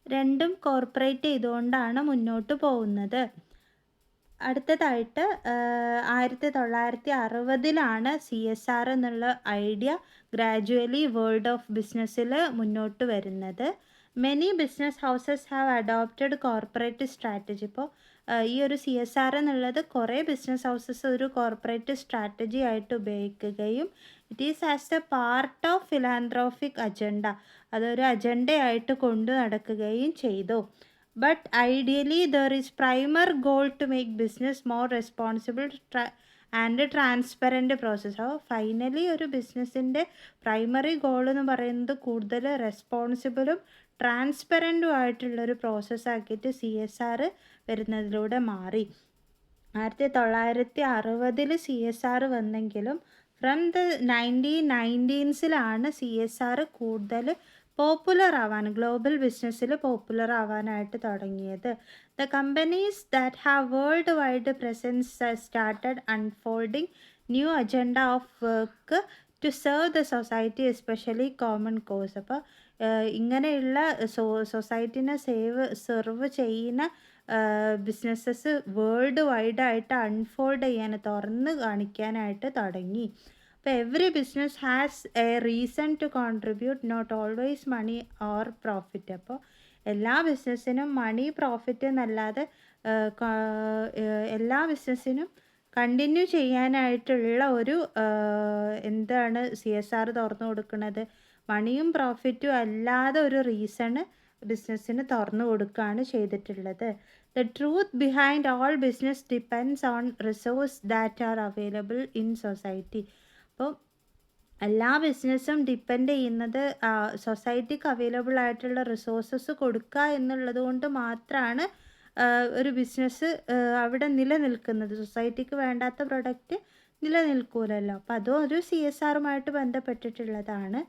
രണ്ടും കോർപ്പറേറ്റ് ചെയ്തുകൊണ്ടാണ് മുന്നോട്ട് പോകുന്നത്. അടുത്തതായിട്ട് 1960-ലാണ് CSR എന്നുള്ള ഐഡിയ ഗ്രാജുവലി വേൾഡ് ഓഫ് ബിസിനസ്സിൽ മുന്നോട്ട് വരുന്നത്. Many business houses have adopted corporate strategy. ഇപ്പോൾ ഈ ഒരു CSR എന്നുള്ളത് കുറേ ബിസിനസ് ഹൗസസ് ഒരു കോർപ്പറേറ്റ് സ്ട്രാറ്റജി ആയിട്ട് ഉപയോഗിക്കുകയും it is as a part of philanthropic agenda, അതൊരു അജണ്ടയായിട്ട് കൊണ്ടു നടക്കുകയും ചെയ്തു. But ideally, there is primary goal to make business more responsible and transparent process. അപ്പോൾ ഫൈനലി ഒരു ബിസിനസ്സിൻ്റെ പ്രൈമറി ഗോൾ എന്ന് പറയുന്നത് കൂടുതൽ റെസ്പോൺസിബിളും ട്രാൻസ്പെറൻറ്റും ആയിട്ടുള്ളൊരു പ്രോസസ്സാക്കിയിട്ട് CSR വരുന്നതിലൂടെ മാറി. 1960 CSR വന്നെങ്കിലും ഫ്രം ദ 1990s CSR കൂടുതൽ പോപ്പുലർ ആവാൻ, ഗ്ലോബൽ ബിസിനസ്സിൽ പോപ്പുലർ ആവാനായിട്ട് തുടങ്ങിയത്. The companies that have world wide presence started unfolding new agenda of work to serve the society, especially common cause. അപ്പോൾ ഇങ്ങനെയുള്ള സൊസൈറ്റിനെ സെർവ് ചെയ്യുന്ന ബിസിനസ്സസ് വേൾഡ് വൈഡായിട്ട് അൺഫോൾഡ് ചെയ്യാൻ, തുറന്ന് കാണിക്കാനായിട്ട് തുടങ്ങി. അപ്പോൾ every business has a reason to contribute, not always money or profit. അപ്പോൾ എല്ലാ ബിസിനസ്സിനും മണി പ്രോഫിറ്റ് എന്നല്ലാതെ എല്ലാ ബിസിനസ്സിനും കണ്ടിന്യൂ ചെയ്യാനായിട്ടുള്ള ഒരു എന്താണ് CSR തുറന്നു കൊടുക്കുന്നത്, മണിയും പ്രോഫിറ്റും അല്ലാതെ ഒരു റീസണ് ബിസിനസ്സിന് തുറന്നു കൊടുക്കുകയാണ് ചെയ്തിട്ടുള്ളത്. The truth behind all business depends on resource that are available in society. അപ്പോൾ എല്ലാ ബിസിനസ്സും ഡിപ്പെൻഡ് ചെയ്യുന്നത് സൊസൈറ്റിക്ക് അവൈലബിൾ ആയിട്ടുള്ള റിസോഴ്സസ് കൊടുക്കുക എന്നുള്ളത് കൊണ്ട് മാത്രമാണ് ഒരു ബിസിനസ് അവിടെ നിലനിൽക്കുന്നത്. സൊസൈറ്റിക്ക് വേണ്ടാത്ത പ്രൊഡക്റ്റ് നിലനിൽക്കൂലല്ലോ. അപ്പോൾ അതും ഒരു CSRുമായിട്ട് ബന്ധപ്പെട്ടിട്ടുള്ളതാണ്.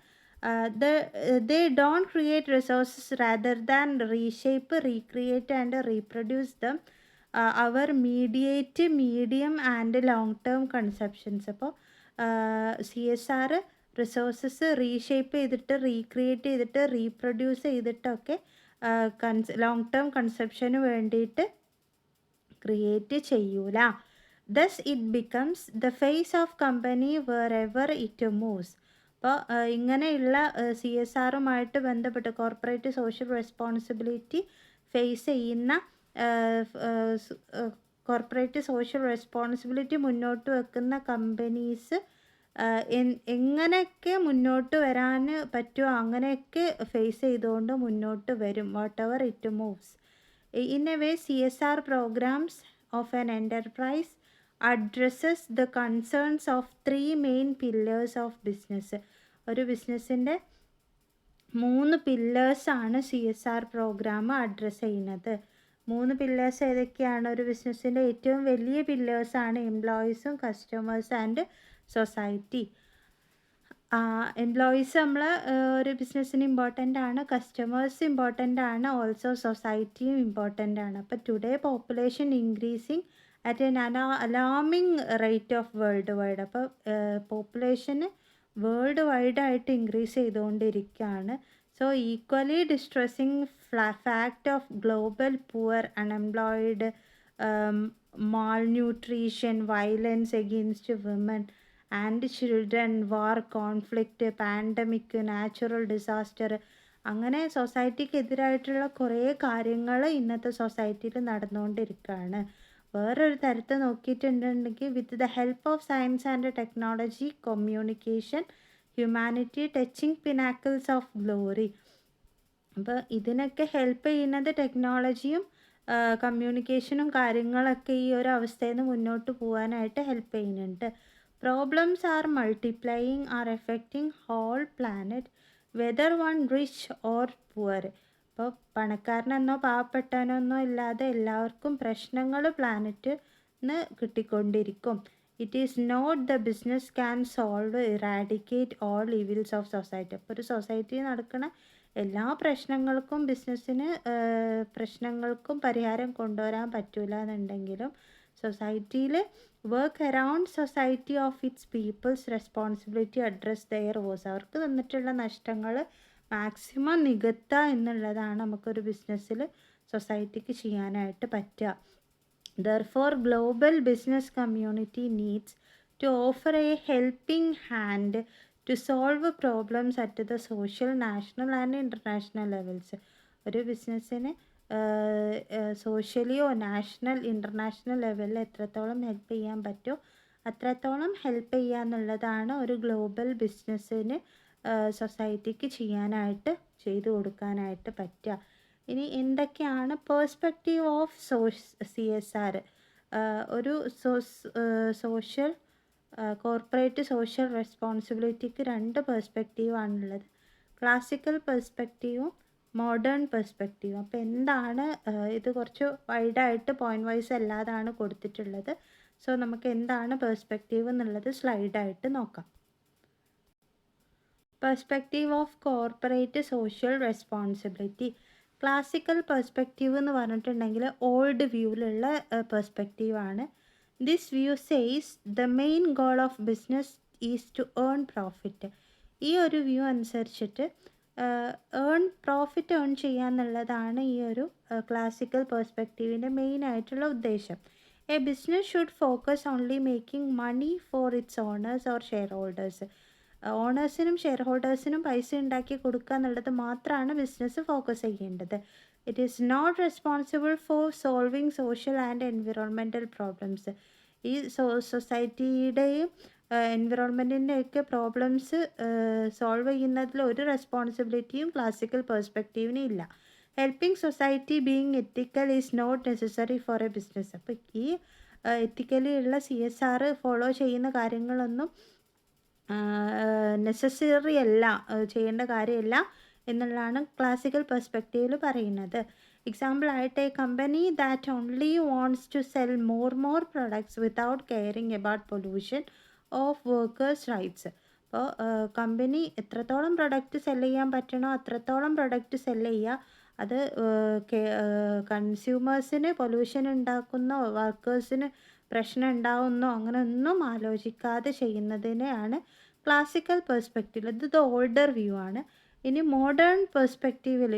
they don't create resources rather than reshape, recreate and reproduce them. Our mediate, medium and long term conceptions. അപ്പോൾ CSR റിസോഴ്സസ് റീഷേപ്പ് ചെയ്തിട്ട്, റീക്രിയേറ്റ് ചെയ്തിട്ട്, റീപ്രൊഡ്യൂസ് ചെയ്തിട്ടൊക്കെ ലോങ് ടേം കൺസെപ്ഷന് വേണ്ടിയിട്ട് ക്രിയേറ്റ് ചെയ്യൂല. Thus it becomes the face of company wherever it moves. അപ്പോൾ ഇങ്ങനെയുള്ള CSRുമായിട്ട് ബന്ധപ്പെട്ട് കോർപ്പറേറ്റ് സോഷ്യൽ റെസ്പോൺസിബിലിറ്റി ഫേസ് ചെയ്യുന്ന കോർപ്പറേറ്റ് സോഷ്യൽ റെസ്പോൺസിബിലിറ്റി മുന്നോട്ട് വെക്കുന്ന കമ്പനീസ് എങ്ങനെയൊക്കെ മുന്നോട്ട് വരാൻ പറ്റുമോ അങ്ങനെയൊക്കെ ഫേസ് ചെയ്തുകൊണ്ട് മുന്നോട്ട് വരും. Whatever it moves. In a way CSR programs of an enterprise addresses the concerns of 3 main pillars of business. ഒരു ബിസിനസ്സിൻ്റെ 3 പില്ലേഴ്സാണ് CSR പ്രോഗ്രാം അഡ്രസ്സ് ചെയ്യുന്നത്. 3 പില്ലേഴ്സ് ഏതൊക്കെയാണ്? ഒരു ബിസിനസ്സിൻ്റെ ഏറ്റവും വലിയ പില്ലേഴ്സാണ് എംപ്ലോയീസും കസ്റ്റമേഴ്സ് ആൻഡ് സൊസൈറ്റി. എംപ്ലോയീസ് നമ്മൾ ഒരു ബിസിനസ്സിന് ഇമ്പോർട്ടൻ്റ് ആണ്, കസ്റ്റമേഴ്സ് ഇമ്പോർട്ടൻ്റ് ആണ്, ഓൾസോ സൊസൈറ്റിയും ഇമ്പോർട്ടൻ്റ് ആണ്. അപ്പോൾ today population increasing at an alarming rate of world wide. അപ്പോൾ പോപ്പുലേഷന് വേൾഡ് വൈഡായിട്ട് ഇൻക്രീസ് ചെയ്തുകൊണ്ടിരിക്കുകയാണ്. So equally distressing fact of global poor, unemployed, malnutrition, violence against women and children, war, conflict, pandemic, natural disaster, അങ്ങനെ സൊസൈറ്റിക്ക് എതിരായിട്ടുള്ള കുറേ കാര്യങ്ങൾ ഇന്നത്തെ സൊസൈറ്റിയിൽ നടന്നുകൊണ്ടിരിക്കുകയാണ്. വേറൊരു തരത്തിൽ നോക്കിയിട്ടുണ്ടെങ്കിൽ with the help of science and technology, communication, humanity touching pinnacles of glory. അപ്പോൾ ഇതിനൊക്കെ ഹെൽപ്പ് ചെയ്യുന്നത് ടെക്നോളജിയും കമ്മ്യൂണിക്കേഷനും കാര്യങ്ങളൊക്കെ ഈ ഒരു അവസ്ഥയിൽ നിന്ന് മുന്നോട്ട് പോകാനായിട്ട് ഹെൽപ്പ് ചെയ്യുന്നുണ്ട്. Problems are multiplying are affecting whole planet whether one rich or poor. അപ്പോൾ പണക്കാരനെന്നോ പാവപ്പെട്ടവനെന്നോ ഇല്ലാതെ എല്ലാവർക്കും പ്രശ്നങ്ങൾ പ്ലാനറ്റിന് കിട്ടിക്കൊണ്ടിരിക്കും. It is not the business can solve eradicate all evils of society. അപ്പോൾ ഒരു സൊസൈറ്റിയിൽ നടക്കുന്ന എല്ലാ പ്രശ്നങ്ങൾക്കും പരിഹാരം കൊണ്ടുവരാൻ പറ്റില്ല എന്നുണ്ടെങ്കിലും സൊസൈറ്റിയിൽ work around society of its people's responsibility address their woes. അവർക്ക് തന്നിട്ടുള്ള നഷ്ടങ്ങൾ മാക്സിമം നികത്തുക എന്നുള്ളതാണ് നമുക്കൊരു ബിസിനസ്സിൽ സൊസൈറ്റിക്ക് ചെയ്യാനായിട്ട് പറ്റുക. Therefore, global business community needs to offer a helping hand to solve problems at the social, national and international levels. ഒരു ബിസിനസ്സിന് സോഷ്യലിയോ നാഷണൽ ഇൻ്റർനാഷണൽ ലെവലിൽ എത്രത്തോളം ഹെൽപ്പ് ചെയ്യാൻ പറ്റുമോ അത്രത്തോളം ഹെൽപ്പ് ചെയ്യുക എന്നുള്ളതാണ് ഒരു ഗ്ലോബൽ ബിസിനസ്സിന് സൊസൈറ്റിക്ക് ചെയ്തു കൊടുക്കാനായിട്ട് പറ്റുക. ഇനി എന്തൊക്കെയാണ് പേഴ്സ്പെക്റ്റീവ് ഓഫ് CSR? ഒരു കോർപ്പറേറ്റ് സോഷ്യൽ റെസ്പോൺസിബിലിറ്റിക്ക് 2 പെർസ്പെക്റ്റീവാണുള്ളത്, ക്ലാസിക്കൽ പെർസ്പെക്റ്റീവും മോഡേൺ പെർസ്പെക്റ്റീവും. അപ്പോൾ എന്താണ് ഇത് കുറച്ച് വൈഡായിട്ട് പോയിന്റ് വൈസ് അല്ലാതാണ് കൊടുത്തിട്ടുള്ളത്. സോ നമുക്ക് എന്താണ് പെർസ്പെക്റ്റീവ് എന്നുള്ളത് സ്ലൈഡായിട്ട് നോക്കാം. Perspective of corporate social responsibility. Classical perspective എന്ന് പറഞ്ഞിട്ടുണ്ടെങ്കിൽ ഓൾഡ് വ്യൂവിലുള്ള പെർസ്പെക്റ്റീവാണ്. This view says the main goal of business is to earn profit. ഈ ഒരു വ്യൂ അനുസരിച്ചിട്ട് പ്രോഫിറ്റ് ഏൺ ചെയ്യുക എന്നുള്ളതാണ് ഈ ഒരു ക്ലാസിക്കൽ പെർസ്പെക്റ്റീവിൻ്റെ മെയിൻ ആയിട്ടുള്ള ഉദ്ദേശം. A business should focus only making money for its owners or shareholders. ഓണേഴ്സിനും ഷെയർ ഹോൾഡേഴ്സിനും പൈസ ഉണ്ടാക്കി കൊടുക്കുക എന്നുള്ളത് മാത്രമാണ് ബിസിനസ് ഫോക്കസ് ചെയ്യേണ്ടത്. It is not responsible for solving social and environmental problems. ഈ സൊസൈറ്റിയുടെയും എൻവിറോൺമെൻറ്റിൻ്റെയൊക്കെ പ്രോബ്ലംസ് സോൾവ് ചെയ്യുന്നതിൽ ഒരു റെസ്പോൺസിബിലിറ്റിയും ക്ലാസിക്കൽ പെർസ്പെക്റ്റീവിന് ഇല്ല. Helping society being ethical is not necessary for a business. അപ്പോൾ ഈ എത്തിക്കലി ഉള്ള CSR ഫോളോ ചെയ്യുന്ന കാര്യങ്ങളൊന്നും നെസസറി അല്ല, ചെയ്യേണ്ട കാര്യമല്ല എന്നുള്ളതാണ് ക്ലാസിക്കൽ പെർസ്പെക്റ്റീവിൽ പറയുന്നത്. എക്സാമ്പിൾ ആയിട്ട് a company that only wants to sell more products without caring about pollution of workers rights. അപ്പോൾ കമ്പനി എത്രത്തോളം പ്രൊഡക്റ്റ് സെല് ചെയ്യാൻ പറ്റണോ അത്രത്തോളം പ്രൊഡക്റ്റ് സെല് ചെയ്യുക. അത് കൺസ്യൂമേഴ്സിന് പൊല്യൂഷൻ ഉണ്ടാക്കുന്നോ വർക്കേഴ്സിന് പ്രശ്നം ഉണ്ടാവുന്നോ അങ്ങനെ ഒന്നും ആലോചിക്കാതെ ചെയ്യുന്നതിനെയാണ് ക്ലാസിക്കൽ പെർസ്പെക്റ്റീവ്. ഇത് ഓൾഡർ വ്യൂ ആണ്. ഇനി മോഡേൺ പെർസ്പെക്റ്റീവിൽ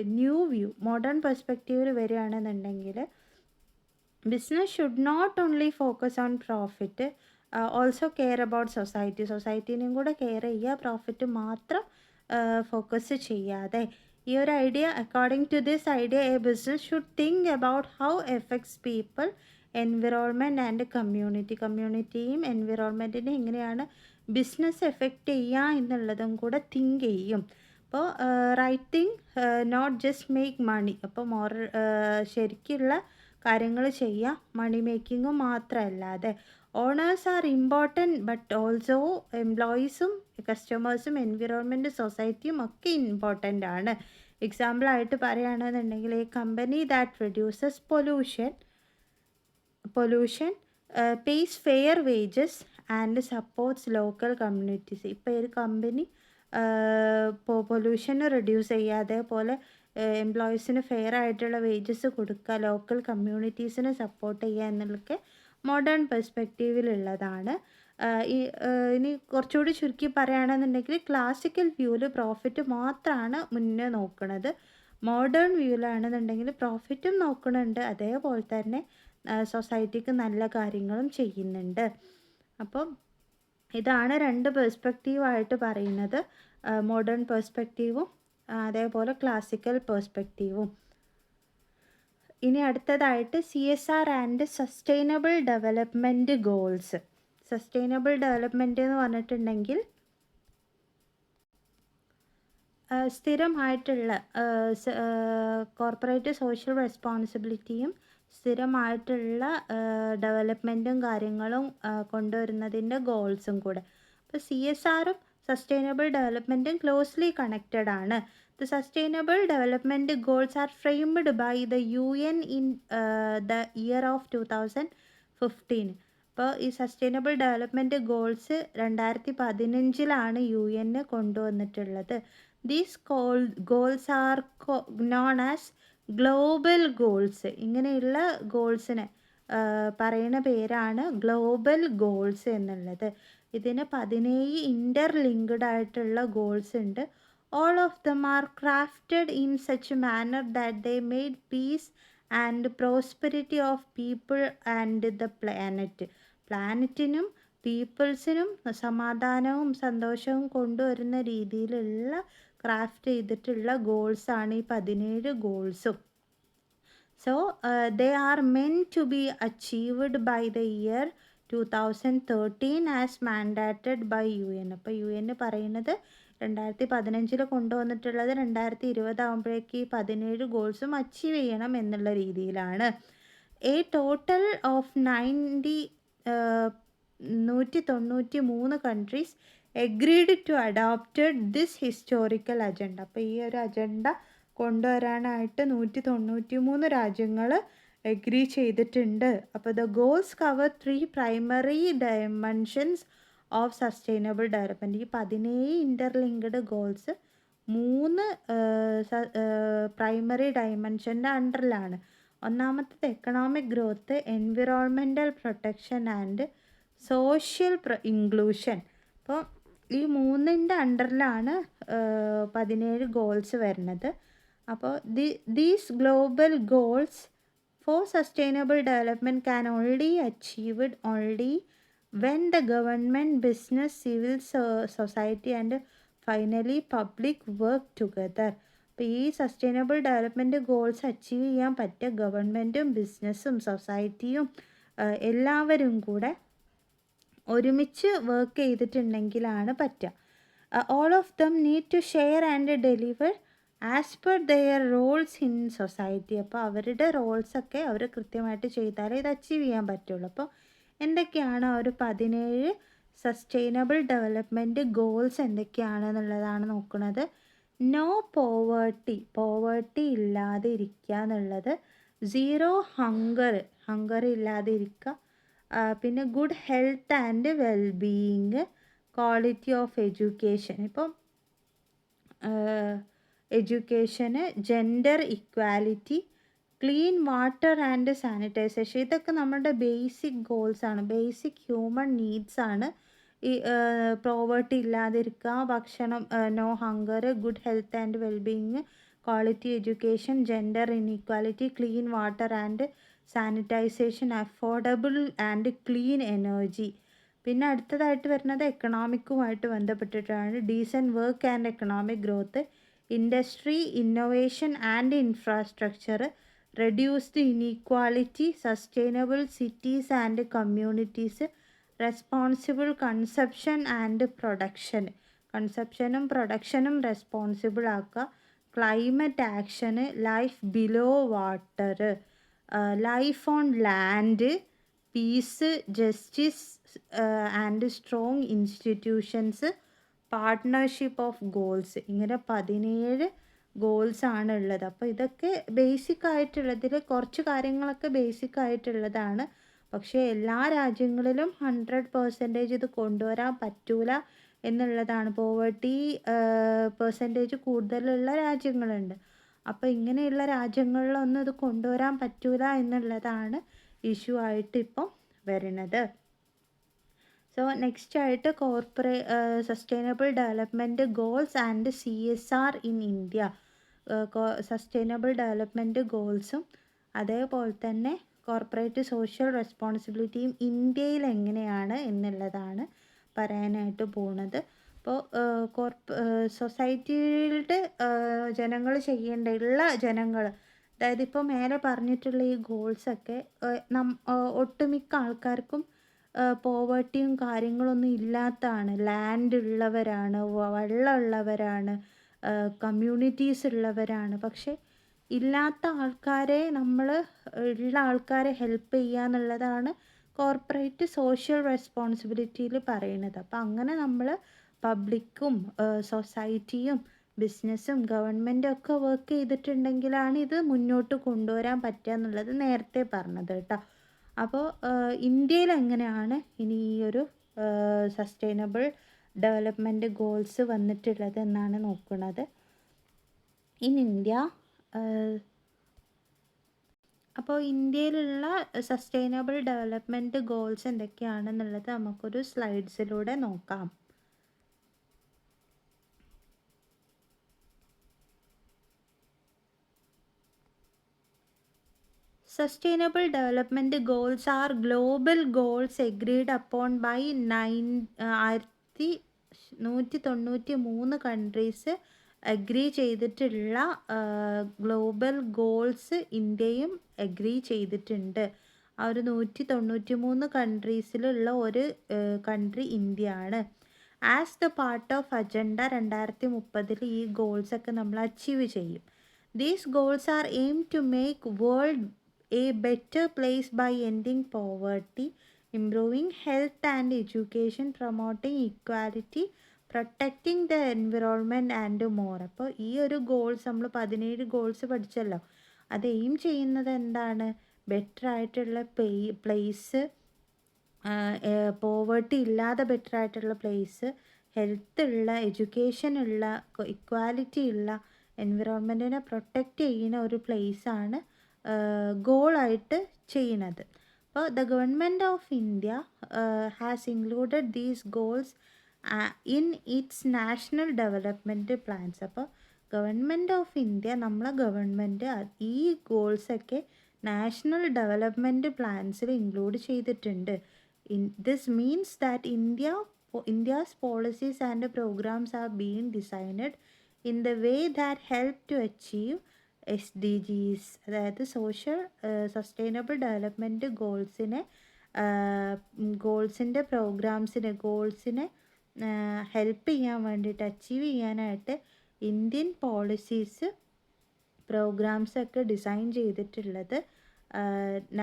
മോഡേൺ പെർസ്പെക്റ്റീവിൽ വരികയാണെന്നുണ്ടെങ്കിൽ business should not only focus on profit, also care about സൊസൈറ്റീനെയും കൂടെ കെയർ ചെയ്യുക, പ്രോഫിറ്റ് മാത്രം ഫോക്കസ് ചെയ്യാതെ. ഈ ഒരു idea, according to this idea, a business should think about how affects people, environment and കമ്മ്യൂണിറ്റിയും എൻവിറോൺമെൻറ്റിനെ എങ്ങനെയാണ് ബിസിനസ് എഫക്റ്റ് ചെയ്യുക എന്നുള്ളതും കൂടെ തിങ്ക് ചെയ്യും. അപ്പോൾ right thing, not just make money. അപ്പോൾ ശരിക്കുള്ള കാര്യങ്ങൾ ചെയ്യുക, മണി മേക്കിങ്ങും മാത്രമല്ലാതെ. Owners are important but also എംപ്ലോയീസും കസ്റ്റമേഴ്സും എൻവിറോൺമെൻറ്റ് സൊസൈറ്റിയും ഒക്കെ ഇമ്പോർട്ടൻ്റ് ആണ്. എക്സാമ്പിളായിട്ട് പറയുകയാണെന്നുണ്ടെങ്കിൽ a company that reduces pollution pays fair wages and supports local communities. ഇപ്പോൾ ഒരു കമ്പനി പൊല്യൂഷന് റെഡ്യൂസ് ചെയ്യുക, അതേപോലെ എംപ്ലോയീസിന് ഫെയർ ആയിട്ടുള്ള വേജസ് കൊടുക്കുക, ലോക്കൽ കമ്മ്യൂണിറ്റീസിനെ സപ്പോർട്ട് ചെയ്യുക എന്നുള്ളതൊക്കെ മോഡേൺ പെർസ്പെക്റ്റീവിലുള്ളതാണ്. ഇനി കുറച്ചുകൂടി ചുരുക്കി പറയുകയാണെന്നുണ്ടെങ്കിൽ ക്ലാസിക്കൽ വ്യൂവിൽ പ്രോഫിറ്റ് മാത്രമാണ് മുന്നേ നോക്കുന്നത്. മോഡേൺ വ്യൂവിലാണെന്നുണ്ടെങ്കിൽ പ്രോഫിറ്റും നോക്കുന്നുണ്ട്, അതേപോലെ തന്നെ സൊസൈറ്റിക്ക് നല്ല കാര്യങ്ങളും ചെയ്യുന്നുണ്ട്. അപ്പം ഇതാണ് 2 പെർസ്പെക്റ്റീവായിട്ട് പറയുന്നത്, മോഡേൺ പെർസ്പെക്റ്റീവും അതേപോലെ ക്ലാസിക്കൽ പെർസ്പെക്റ്റീവും. ഇനി അടുത്തതായിട്ട് CSR and sustainable development goals. Sustainable development എന്ന് പറഞ്ഞിട്ടുണ്ടെങ്കിൽ സ്ഥിരമായിട്ടുള്ള കോർപ്പറേറ്റ് സോഷ്യൽ റെസ്പോൺസിബിലിറ്റിയും സ്ഥിരമായിട്ടുള്ള ഡെവലപ്മെൻറ്റും കാര്യങ്ങളും കൊണ്ടുവരുന്നതിൻ്റെ ഗോൾസും കൂടെ. അപ്പോൾ CSRും സസ്റ്റൈനബിൾ ഡെവലപ്മെൻറ്റും ക്ലോസ്ലി കണക്റ്റഡ് ആണ്. The Sustainable Development Goals are framed by the UN in the year of 2015. അപ്പോൾ ഈ സസ്റ്റൈനബിൾ ഡെവലപ്മെൻറ്റ് ഗോൾസ് 2015 UN കൊണ്ടുവന്നിട്ടുള്ളത്. These goals R known as global goals. ഇങ്ങനെയുള്ള ഗോൾസിന് പറയുന്ന പേരാണ് ഗ്ലോബൽ ഗോൾസ് എന്നുള്ളത്. ഇതിന് 17 ഇൻ്റർലിങ്ക്ഡ് ആയിട്ടുള്ള ഗോൾസ് ഉണ്ട്. All of them are crafted in such manner that they made peace and prosperity of people and the planet. പ്ലാനറ്റിനും പീപ്പിൾസിനും സമാധാനവും സന്തോഷവും കൊണ്ടുവരുന്ന രീതിയിലുള്ള ക്രാഫ്റ്റ് ചെയ്തിട്ടുള്ള ഗോൾസാണ് ഈ 17 ഗോൾസും. So they are meant to be achieved by the year 2013 as mandated by UN. അപ്പോൾ UN പറയുന്നത് 2015 കൊണ്ടുവന്നിട്ടുള്ളത് 2020 ആകുമ്പോഴേക്ക് ഈ 17 ഗോൾസും അച്ചീവ് ചെയ്യണം എന്നുള്ള രീതിയിലാണ്. A total of 193 countries agreed to adopted this historical agenda. അപ്പോൾ ഈ ഒരു അജണ്ട കൊണ്ടുവരാനായിട്ട് 193 രാജ്യങ്ങൾ എഗ്രി ചെയ്തിട്ടുണ്ട്. അപ്പോൾ the goals cover 3 primary dimensions of sustainable development. ഈ 17 ഇൻ്റർലിങ്ക്ഡ് ഗോൾസ് 3 പ്രൈമറി ഡയമെൻഷൻ്റെ അണ്ടറിലാണ്. ഒന്നാമത്തത് economic growth, environmental protection and social inclusion. അപ്പോൾ ഈ 3ൻ്റെ അണ്ടറിലാണ് 17 ഗോൾസ് വരുന്നത്. അപ്പോൾ these global goals for sustainable development can only achieved only when the government, business, civil society and finally public work together. അപ്പോൾ ഈ sustainable development goals achieve ചെയ്യാൻ പറ്റുക ഗവൺമെൻറ്റും ബിസിനസ്സും സൊസൈറ്റിയും എല്ലാവരും കൂടെ ഒരുമിച്ച് വർക്ക് ചെയ്തിട്ടുണ്ടെങ്കിലാണ് പറ്റുക. All of them need to share and deliver as per their roles in society. അപ്പോൾ അവരുടെ റോൾസൊക്കെ അവർ കൃത്യമായിട്ട് ചെയ്താലേ ഇത് അച്ചീവ് ചെയ്യാൻ പറ്റുള്ളൂ. അപ്പോൾ എന്തൊക്കെയാണ് ഒരു 17 സസ്റ്റൈനബിൾ ഡെവലപ്മെൻറ്റ് ഗോൾസ് എന്തൊക്കെയാണെന്നുള്ളതാണ് നോക്കുന്നത്. നോ പോവേർട്ടി ഇല്ലാതെ ഇരിക്കുക എന്നുള്ളത്. 0 ഹങ്കർ ഇല്ലാതെ ഇരിക്കുക. പിന്നെ good health and wellbeing, quality of education. ഇപ്പം എഡ്യൂക്കേഷന്, gender equality, clean water and sanitization. ഇതൊക്കെ നമ്മുടെ ബേസിക് ഗോൾസാണ്, ബേസിക് ഹ്യൂമൻ നീഡ്സാണ്. ഈ പോവേർട്ടി ഇല്ലാതിരിക്കുക, ഭക്ഷണം, no hunger, good health and wellbeing, quality education, gender inequality, clean water and sanitization, affordable and clean energy. പിന്നെ അടുത്തതായിട്ട് വരുന്നത് എക്കണോമിക്കുമായിട്ട് ബന്ധപ്പെട്ടിട്ടാണ്. Decent work and economic growth, industry, innovation and infrastructure, reduced inequality, sustainable cities and communities, responsible consumption and production. കൺസപ്ഷനും പ്രൊഡക്ഷനും responsible ആക്കുക. Climate ആക്ഷന്, life below water, life on land, peace, justice and strong institutions, partnership of goals. ഇങ്ങനെ 17 ഗോൾസാണ് ഉള്ളത്. അപ്പോൾ ഇതൊക്കെ basic ആയിട്ടുള്ളതിൽ കുറച്ച് കാര്യങ്ങളൊക്കെ ബേസിക് ആയിട്ടുള്ളതാണ്. പക്ഷേ എല്ലാ രാജ്യങ്ങളിലും 100% ഇത് കൊണ്ടുവരാൻ പറ്റൂല എന്നുള്ളതാണ്. പോവേർട്ടി പെർസെൻറ്റേജ് കൂടുതലുള്ള രാജ്യങ്ങളുണ്ട്. അപ്പോൾ ഇങ്ങനെയുള്ള രാജ്യങ്ങളിലൊന്നും ഇത് കൊണ്ടുവരാൻ പറ്റൂല എന്നുള്ളതാണ് ഇഷ്യൂ ആയിട്ട് ഇപ്പം വരുന്നത്. സോ നെക്സ്റ്റ് ആയിട്ട് sustainable development goals and CSR in India. Sustainable development ഗോൾസും അതേപോലെ തന്നെ കോർപ്പറേറ്റ് സോഷ്യൽ റെസ്പോൺസിബിലിറ്റിയും ഇന്ത്യയിൽ എങ്ങനെയാണ് എന്നുള്ളതാണ് പറയാനായിട്ട് പോകുന്നത്. അപ്പോൾ സൊസൈറ്റിയുടെ ജനങ്ങൾ ചെയ്യേണ്ട ജനങ്ങൾ, അതായത് ഇപ്പോൾ മേലെ പറഞ്ഞിട്ടുള്ള ഈ ഗോൾസൊക്കെ ഒട്ടുമിക്ക ആൾക്കാർക്കും പോവേർട്ടിയും കാര്യങ്ങളൊന്നും ഇല്ലാത്തതാണ്. ലാൻഡ് ഉള്ളവരാണ്, വെള്ളമുള്ളവരാണ്, കമ്മ്യൂണിറ്റീസ് ഉള്ളവരാണ്. പക്ഷേ ഇല്ലാത്ത ആൾക്കാരെ ഉള്ള ആൾക്കാരെ ഹെൽപ്പ് ചെയ്യുക എന്നുള്ളതാണ് കോർപ്പറേറ്റ് സോഷ്യൽ റെസ്പോൺസിബിലിറ്റിയിൽ പറയുന്നത്. അപ്പോൾ അങ്ങനെ നമ്മൾ പബ്ലിക്കും സൊസൈറ്റിയും ബിസിനസ്സും ഗവൺമെൻറ്റും ഒക്കെ വർക്ക് ചെയ്തിട്ടുണ്ടെങ്കിലാണ് ഇത് മുന്നോട്ട് കൊണ്ടുവരാൻ പറ്റുക എന്നുള്ളത് നേരത്തെ പറഞ്ഞത് കേട്ടോ. അപ്പോൾ ഇന്ത്യയിൽ എങ്ങനെയാണ് ഇനി ഈ ഒരു സസ്റ്റൈനബിൾ ഡെവലപ്മെൻറ്റ് ഗോൾസ് വന്നിട്ടുള്ളത് എന്നാണ് നോക്കുന്നത്. ഇൻ ഇന്ത്യ അപ്പോൾ ഇന്ത്യയിലുള്ള സസ്റ്റൈനബിൾ ഡെവലപ്മെൻറ്റ് ഗോൾസ് എന്തൊക്കെയാണെന്നുള്ളത് നമുക്കൊരു സ്ലൈഡ്സിലൂടെ നോക്കാം. Sustainable Development Goals are global goals agreed upon by 193 countries agree ചെയ്തിട്ടുള്ള ഗ്ലോബൽ ഗോൾസ് ഇന്ത്യയും അഗ്രി ചെയ്തിട്ടുണ്ട്. ആ ഒരു 193 കൺട്രീസിലുള്ള ഒരു കൺട്രി ഇന്ത്യയാണ്. As the part of agenda 2030 ഈ ഗോൾസൊക്കെ നമ്മൾ അച്ചീവ് ചെയ്യും. These goals are aim to make world a better place by ending poverty, improving health and education, promoting equality, protecting the environment and more. അപ്പോൾ ഈ ഒരു goals നമ്മൾ 17 goals പഠിച്ചല്ലോ. അത് aim ചെയ്യുന്നത് എന്താണ്? ബെറ്റർ ആയിട്ടുള്ള പ്ലേസ്, പോവേർട്ടി ഇല്ലാതെ ബെറ്റർ ആയിട്ടുള്ള പ്ലേസ്, ഹെൽത്ത് ഉള്ള, എഡ്യൂക്കേഷൻ ഉള്ള, ഇക്വാലിറ്റി ഉള്ള, എൻവിറോൺമെൻറ്റിനെ പ്രൊട്ടക്റ്റ് ചെയ്യുന്ന ഒരു പ്ലേസാണ് ഗോളായിട്ട് ചെയ്യുന്നത്. അപ്പോൾ the government of India has included these goals in its national development plans. അപ്പോൾ ഗവൺമെൻറ് ഓഫ് ഇന്ത്യ, നമ്മളെ ഗവൺമെൻറ് ഈ ഗോൾസൊക്കെ നാഷണൽ ഡെവലപ്മെൻറ്റ് പ്ലാൻസിൽ ഇൻക്ലൂഡ് ചെയ്തിട്ടുണ്ട്. This means that India's policies and programs are being designed in the way that help to achieve SDGs, അതായത് sustainable development ഗോൾസിൻ്റെ പ്രോഗ്രാംസിനെ, ഗോൾസിനെ help ചെയ്യാൻ വേണ്ടിയിട്ട്, achieve ചെയ്യാനായിട്ട് ഇന്ത്യൻ പോളിസീസ്, പ്രോഗ്രാംസൊക്കെ ഡിസൈൻ ചെയ്തിട്ടുള്ളത്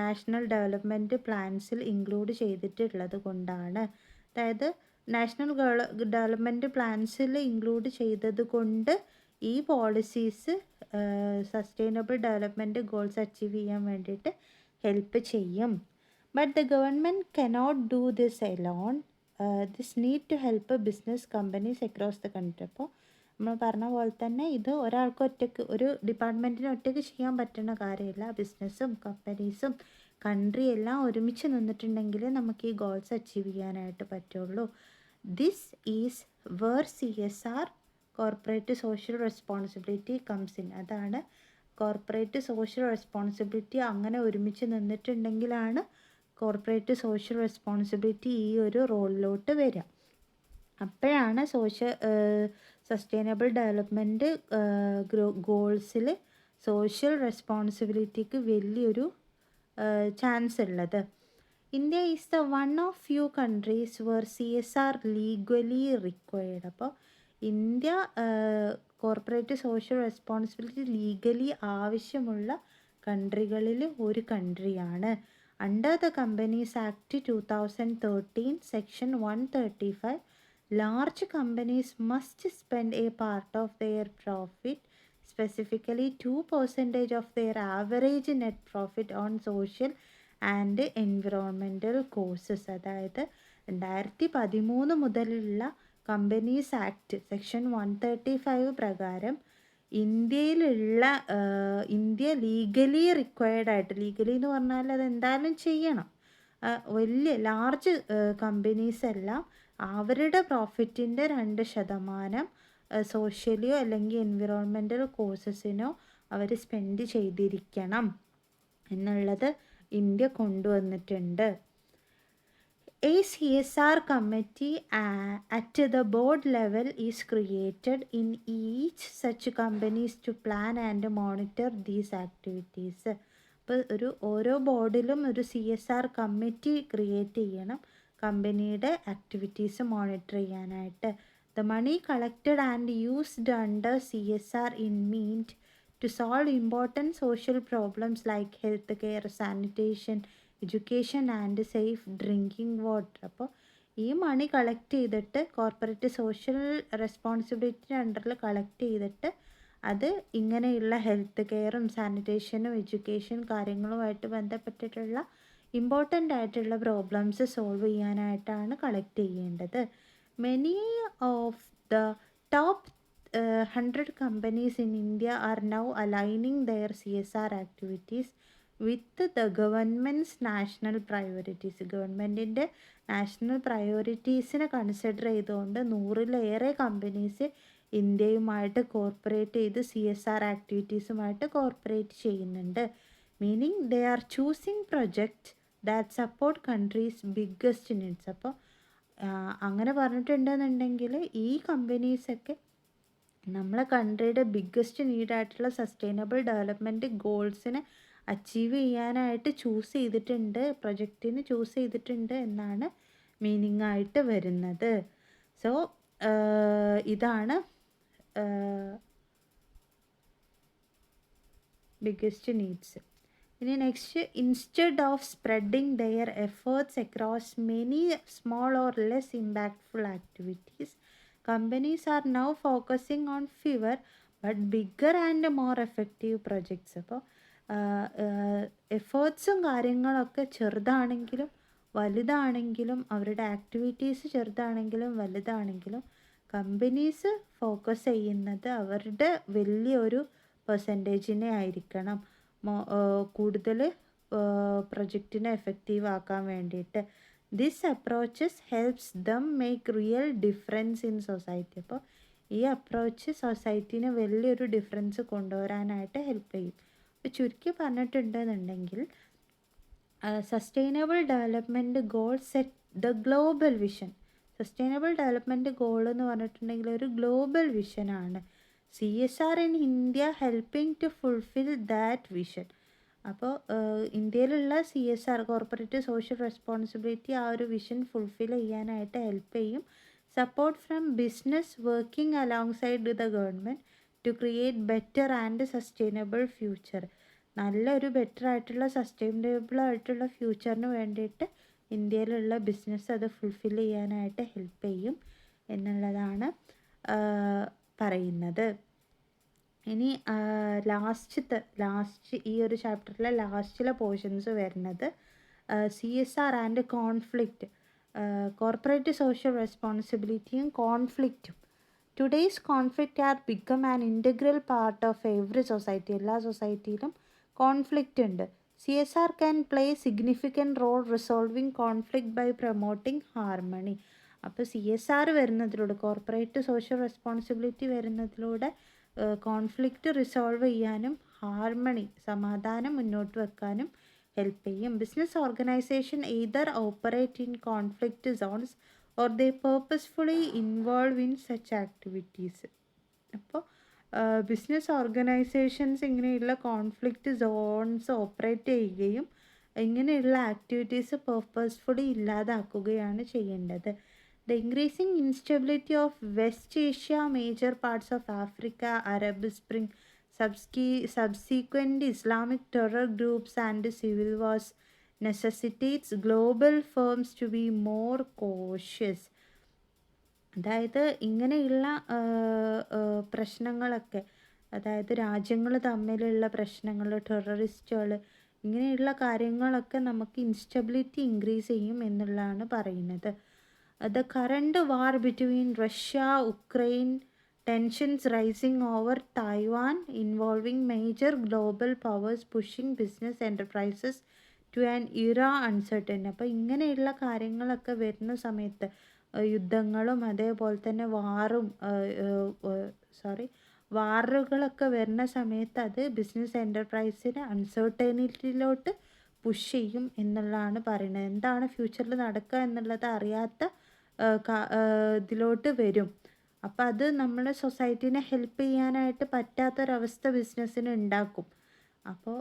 നാഷണൽ ഡെവലപ്മെൻറ്റ് പ്ലാൻസിൽ ഇൻക്ലൂഡ് ചെയ്തിട്ടുള്ളത് കൊണ്ടാണ്. അതായത് നാഷണൽ ഡെവലപ്മെൻറ്റ് പ്ലാൻസിൽ ഇൻക്ലൂഡ് ചെയ്തത് കൊണ്ട് ഈ policies sustainable development goals achieve ചെയ്യാൻ വേണ്ടിയിട്ട് ഹെൽപ്പ് ചെയ്യും. But the government cannot do this alone. This need to help business companies across the country. അപ്പോൾ നമ്മൾ പറഞ്ഞ പോലെ തന്നെ ഇത് ഒരാൾക്ക് ഒറ്റയ്ക്ക്, ഒരു ഡിപ്പാർട്ട്മെൻറ്റിന് ഒറ്റയ്ക്ക് ചെയ്യാൻ പറ്റുന്ന കാര്യമില്ല. ബിസിനസ്സും കമ്പനീസും കൺട്രി എല്ലാം ഒരുമിച്ച് നിന്നിട്ടുണ്ടെങ്കിൽ നമുക്ക് ഈ ഗോൾസ് അച്ചീവ് ചെയ്യാനായിട്ട് പറ്റുള്ളൂ. This is where CSR, corporate social responsibility comes in. അതാണ് കോർപ്പറേറ്റ് സോഷ്യൽ റെസ്പോൺസിബിലിറ്റി അങ്ങനെ ഒരുമിച്ച് നിന്നിട്ടുണ്ടെങ്കിലാണ് കോർപ്പറേറ്റ് സോഷ്യൽ റെസ്പോൺസിബിലിറ്റി ഈ ഒരു റോളിലോട്ട് വരിക. അപ്പോഴാണ് സസ്റ്റൈനബിൾ ഡെവലപ്മെൻറ്റ് ഗോൾസിൽ സോഷ്യൽ റെസ്പോൺസിബിലിറ്റിക്ക് വലിയൊരു ചാൻസ് ഉള്ളത്. India is the one of few countries where CSR legally required. അപ്പോൾ India corporate social responsibility legally ആവശ്യമുള്ള കൺട്രികളിൽ ഒരു കൺട്രിയാണ്. Under the companies act 2013 section 135, large companies must spend a part of their profit, specifically 2% of their average net profit on social and environmental causes. അതായത് 2013 മുതലുള്ള companies act section 135 പ്രകാരം India legally required ആയിട്ട്, legally എന്ന് പറഞ്ഞാൽ അത് എന്തായാലും ചെയ്യണം. വലിയ ലാർജ് കമ്പനീസ് എല്ലാം അവരുടെ പ്രോഫിറ്റിൻ്റെ 2% സോഷ്യലിയോ അല്ലെങ്കിൽ എൻവിറോൺമെൻറ്റൽ കോസസിനോ അവർ സ്പെൻഡ് ചെയ്തിരിക്കണം എന്നുള്ളത് ഇന്ത്യ കൊണ്ടുവന്നിട്ടുണ്ട്. A CSR committee at the board level is created in each such companies to plan and monitor these activities. അപ്പോൾ ഓരോ ബോർഡിലും ഒരു CSR കമ്മിറ്റി ക്രിയേറ്റ് ചെയ്യണം കമ്പനിയുടെ ആക്ടിവിറ്റീസ് മോണിറ്റർ ചെയ്യാനായിട്ട്. The money collected and used under CSR is meant to solve important social problems like health care, sanitation, education and safe drinking water. അപ്പോൾ ഈ മണി collect ചെയ്തിട്ട് corporate social responsibility അണ്ടറിൽ collect ചെയ്തിട്ട് അത് ഇങ്ങനെയുള്ള ഹെൽത്ത് കെയറും സാനിറ്റേഷനും എഡ്യൂക്കേഷൻ കാര്യങ്ങളുമായിട്ട് ബന്ധപ്പെട്ടിട്ടുള്ള ഇമ്പോർട്ടൻ്റ് ആയിട്ടുള്ള പ്രോബ്ലംസ് സോൾവ് ചെയ്യാനായിട്ടാണ് കളക്ട് ചെയ്യേണ്ടത്. Many of the top 100 companies in India are now aligning their CSR activities with the government's national priorities. ഗവൺമെൻറ്റിൻ്റെ നാഷണൽ പ്രയോറിറ്റീസിനെ കൺസിഡർ ചെയ്തുകൊണ്ട് 100-ലേറെ കമ്പനീസ് ഇന്ത്യയുമായിട്ട് കോർപ്പറേറ്റ് ചെയ്ത് CSR ആക്ടിവിറ്റീസുമായിട്ട് കോർപ്പറേറ്റ് ചെയ്യുന്നുണ്ട്. Meaning they are choosing project that support countries biggest needs. അപ്പോൾ അങ്ങനെ പറഞ്ഞിട്ടുണ്ടെന്നുണ്ടെങ്കിൽ ഈ കമ്പനീസൊക്കെ നമ്മളെ കൺട്രിയുടെ ബിഗ്ഗസ്റ്റ് നീഡായിട്ടുള്ള സസ്റ്റൈനബിൾ ഡെവലപ്മെൻറ്റ് ഗോൾസിനെ അച്ചീവ് ചെയ്യാനായിട്ട് ചൂസ് ചെയ്തിട്ടുണ്ട് എന്നാണ് മീനിങ് ആയിട്ട് വരുന്നത്. സോ ഇതാണ് ബിഗ്ഗസ്റ്റ് നീഡ്സ്. ഇനി next, instead of spreading their efforts across many small or less impactful activities, companies are now focusing on fever but bigger and more effective projects. അപ്പോൾ എഫേർട്സും കാര്യങ്ങളൊക്കെ ചെറുതാണെങ്കിലും വലുതാണെങ്കിലും, അവരുടെ ആക്ടിവിറ്റീസ് ചെറുതാണെങ്കിലും വലുതാണെങ്കിലും, കമ്പനീസ് ഫോക്കസ് ചെയ്യുന്നത് അവരുടെ വലിയൊരു പെർസെൻറ്റേജിനെ ആയിരിക്കണം കൂടുതൽ പ്രൊജക്റ്റിനെ എഫക്റ്റീവ് ആക്കാൻ വേണ്ടിയിട്ട്. This approaches helps dum make real difference in society. അപ്പോൾ ഈ അപ്രോച്ച് സൊസൈറ്റീനെ വലിയൊരു ഡിഫറൻസ് കൊണ്ടുവരാനായിട്ട് ഹെൽപ്പ് ചെയ്യും. അപ്പോൾ ചുരുക്കി പറഞ്ഞിട്ടുണ്ടെന്നുണ്ടെങ്കിൽ sustainable development goal set the global vision. Sustainable development goal എന്ന് പറഞ്ഞിട്ടുണ്ടെങ്കിൽ ഒരു ഗ്ലോബൽ വിഷനാണ്. CSR in India helping to fulfil that vision. അപ്പോൾ ഇന്ത്യയിലുള്ള CSR കോർപ്പറേറ്റ് സോഷ്യൽ റെസ്പോൺസിബിലിറ്റി ആ ഒരു വിഷൻ ഫുൾഫിൽ ചെയ്യാനായിട്ട് ഹെൽപ്പ് ചെയ്യും. Support from business working alongside the government to create better and sustainable future. നല്ലൊരു ബെറ്റർ ആയിട്ടുള്ള sustainable ആയിട്ടുള്ള ഫ്യൂച്ചറിന് വേണ്ടിയിട്ട് ഇന്ത്യയിലുള്ള ബിസിനസ് അത് ഫുൾഫിൽ ചെയ്യാനായിട്ട് ഹെൽപ്പ് ചെയ്യും എന്നുള്ളതാണ് പറയുന്നത്. ഇനി ലാസ്റ്റ് ഈ ഒരു ചാപ്റ്ററിലെ ലാസ്റ്റിലെ പോർഷൻസ് വരുന്നത് CSR and conflict, corporate social റെസ്പോൺസിബിലിറ്റിയും കോൺഫ്ലിക്റ്റും. Today's conflict are become an integral part of every society. എല്ലാ സൊസൈറ്റിയിലും കോൺഫ്ലിക്റ്റ് ഉണ്ട്. CSR can play significant role resolving conflict by promoting harmony. അപ്പോൾ CSR വരുന്നതിലൂടെ, കോർപ്പറേറ്റ് സോഷ്യൽ റെസ്പോൺസിബിലിറ്റി വരുന്നതിലൂടെ conflict resolve ചെയ്യാനും harmony, സമാധാനം മുന്നോട്ട് വെക്കാനും ഹെൽപ്പ് ചെയ്യും. Business organisation either operate in conflict zones or they purposefully involve in such activities. അപ്പോൾ business organisations ഇങ്ങനെയുള്ള കോൺഫ്ലിക്റ്റ് സോൺസ് ഓപ്പറേറ്റ് ചെയ്യുകയും ഇങ്ങനെയുള്ള ആക്ടിവിറ്റീസ് പേർപ്പസ്ഫുള്ളി ഇല്ലാതാക്കുകയാണ് ചെയ്യേണ്ടത്. The increasing instability of West Asia, major parts of Africa, Arab Spring, subsequent Islamic terror groups and civil wars necessitates global firms to be more cautious. അതായത് ഇങ്ങനെയുള്ള പ്രശ്നങ്ങളൊക്കെ, അതായത് രാജ്യങ്ങൾ തമ്മിലുള്ള പ്രശ്നങ്ങൾ, ടെററിസ്റ്റുകൾ, ഇങ്ങനെയുള്ള കാര്യങ്ങളൊക്കെ നമുക്ക് ഇൻസ്റ്റബിലിറ്റി ഇൻക്രീസ് ചെയ്യും എന്നുള്ളതാണ് പറയുന്നത്. The current war between Russia, Ukraine, tensions rising over Taiwan, involving major global powers pushing business enterprises to an era uncertain. അപ്പോൾ ഇങ്ങനെയുള്ള കാര്യങ്ങളൊക്കെ വരുന്ന സമയത്ത്, യുദ്ധങ്ങളും അതേപോലെ തന്നെ വാറുകളൊക്കെ വരുന്ന സമയത്ത് അത് ബിസിനസ് എൻ്റർപ്രൈസിനെ അൺസർട്ടനിറ്റിയിലോട്ട് പുഷ് ചെയ്യും എന്നുള്ളതാണ് പറയുന്നത്. എന്താണ് ഫ്യൂച്ചറിൽ നടക്കുക എന്നുള്ളത് അറിയാത്ത ഇതിലോട്ട് വരും. അപ്പോൾ അത് നമ്മുടെ സൊസൈറ്റീനെ ഹെൽപ്പ് ചെയ്യാനായിട്ട് പറ്റാത്തൊരവസ്ഥ ബിസിനസ്സിന് ഉണ്ടാക്കും. അപ്പോൾ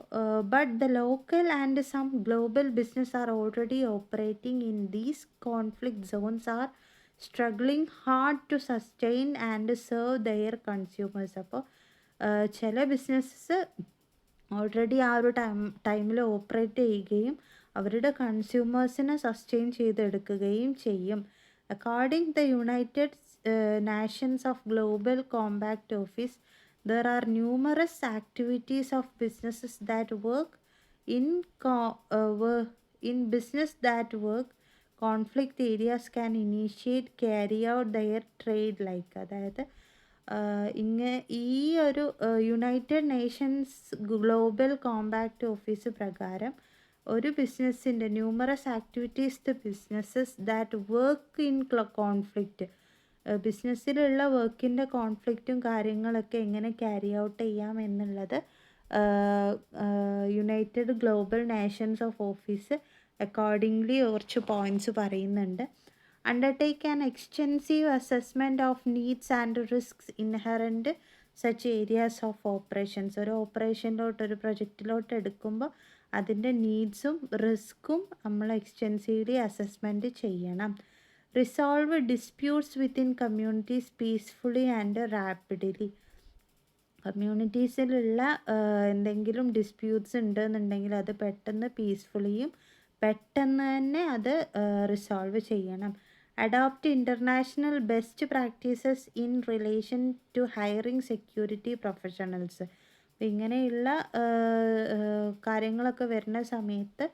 but the local and some global business are already operating in these conflict zones are struggling hard to sustain and serve their consumers. അപ്പോൾ ചില ബിസിനസ്സസ് ഓൾറെഡി ആ ഒരു ടൈമിൽ ഓപ്പറേറ്റ് ചെയ്യുകയും അവരുടെ കൺസ്യൂമേഴ്സിനെ സസ്റ്റെയിൻ ചെയ്തെടുക്കുകയും ചെയ്യും. According to the United Nations of Global Compact Office, there are numerous activities of businesses that work in business that work conflict areas can initiate carry out their trade like. അതായത് ഈ ഒരു United Nations Global Compact Office പ്രകാരം ഒരു ബിസിനസ്സിൻ്റെ numerous activities the businesses that work in conflict, ബിസിനസ്സിലുള്ള വർക്കിൻ്റെ കോൺഫ്ലിക്റ്റും കാര്യങ്ങളൊക്കെ എങ്ങനെ ക്യാരി ഔട്ട് ചെയ്യാം എന്നുള്ളത് United Global Nations of Office accordingly കുറച്ച് പോയിൻറ്റ്സ് പറയുന്നുണ്ട്. Undertake an extensive assessment of needs and risks inherent such areas of operations. ഒരു ഓപ്പറേഷനിലോട്ട് ഒരു പ്രൊജക്റ്റിലോട്ട് എടുക്കുമ്പോൾ അതിൻ്റെ നീഡ്സും റിസ്ക്കും നമ്മൾ എക്സ്റ്റെൻസീവ്ലി അസസ്മെൻറ്റ് ചെയ്യണം. Resolve disputes within communities peacefully and rapidly. കമ്മ്യൂണിറ്റീസിലുള്ള എന്തെങ്കിലും ഡിസ്പ്യൂട്ട്സ് ഉണ്ടെന്നുണ്ടെങ്കിൽ അത് പെട്ടെന്ന് പീസ്ഫുള്ളിയും പെട്ടെന്ന് തന്നെ അത് റിസോൾവ് ചെയ്യണം. Adopt international best practices in relation to hiring security professionals. അപ്പോൾ ഇങ്ങനെയുള്ള കാര്യങ്ങളൊക്കെ വരുന്ന സമയത്ത്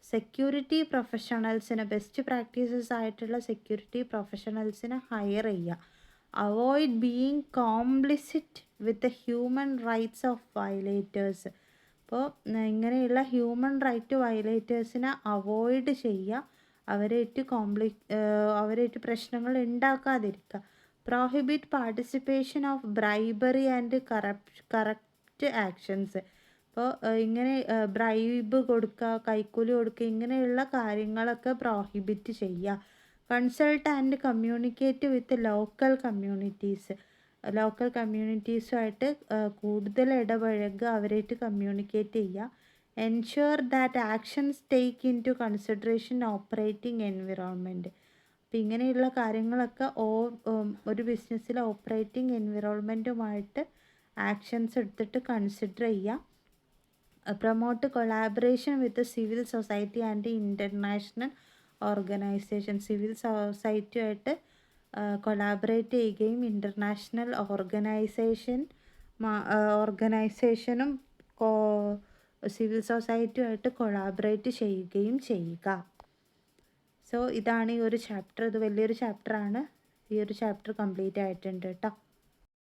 സെക്യൂരിറ്റി പ്രൊഫഷണൽസിനെ, ബെസ്റ്റ് പ്രാക്ടീസസ് ആയിട്ടുള്ള സെക്യൂരിറ്റി പ്രൊഫഷണൽസിനെ ഹയർ ചെയ്യുക. Avoid being complicit with the human rights of violators. അപ്പോൾ ഇങ്ങനെയുള്ള ഹ്യൂമൻ റൈറ്റ് വയലേറ്റേഴ്സിനെ അവോയ്ഡ് ചെയ്യുക, അവരായിട്ട് പ്രശ്നങ്ങൾ ഉണ്ടാക്കാതിരിക്കുക. Prohibit participation of bribery and corrupt actions. അപ്പോൾ ഇങ്ങനെ ബ്രൈബ് കൊടുക്കുക, കൈക്കൂലി കൊടുക്കുക, ഇങ്ങനെയുള്ള കാര്യങ്ങളൊക്കെ പ്രോഹിബിറ്റ് ചെയ്യുക. Consult and communicate with local കമ്മ്യൂണിറ്റീസുമായിട്ട് കൂടുതൽ ഇടപഴകുക, അവരായിട്ട് കമ്മ്യൂണിക്കേറ്റ് ചെയ്യുക. Ensure that actions take into consideration operating environment. അപ്പം ഇങ്ങനെയുള്ള കാര്യങ്ങളൊക്കെ ഒരു ബിസിനസ്സിലെ ഓപ്പറേറ്റിംഗ് എൻവിറോൺമെൻറ്റുമായിട്ട് ആക്ഷൻസ് എടുത്തിട്ട് കൺസിഡർ ചെയ്യുക. Promote collaboration with civil society and international organization. Civil സൊസൈറ്റിയുമായിട്ട് കൊളാബറേറ്റ് ചെയ്യുകയും ഇൻ്റർനാഷണൽ ഓർഗനൈസേഷനും സിവിൽ സൊസൈറ്റിയുമായിട്ട് കൊളാബറേറ്റ് ചെയ്യുകയും ചെയ്യുക. സോ ഇതാണ് ഈ ഒരു ചാപ്റ്റർ. ഇത് വലിയൊരു ചാപ്റ്ററാണ്. ഈ ഒരു ചാപ്റ്റർ കംപ്ലീറ്റ് ആയിട്ടുണ്ട് കേട്ടോ.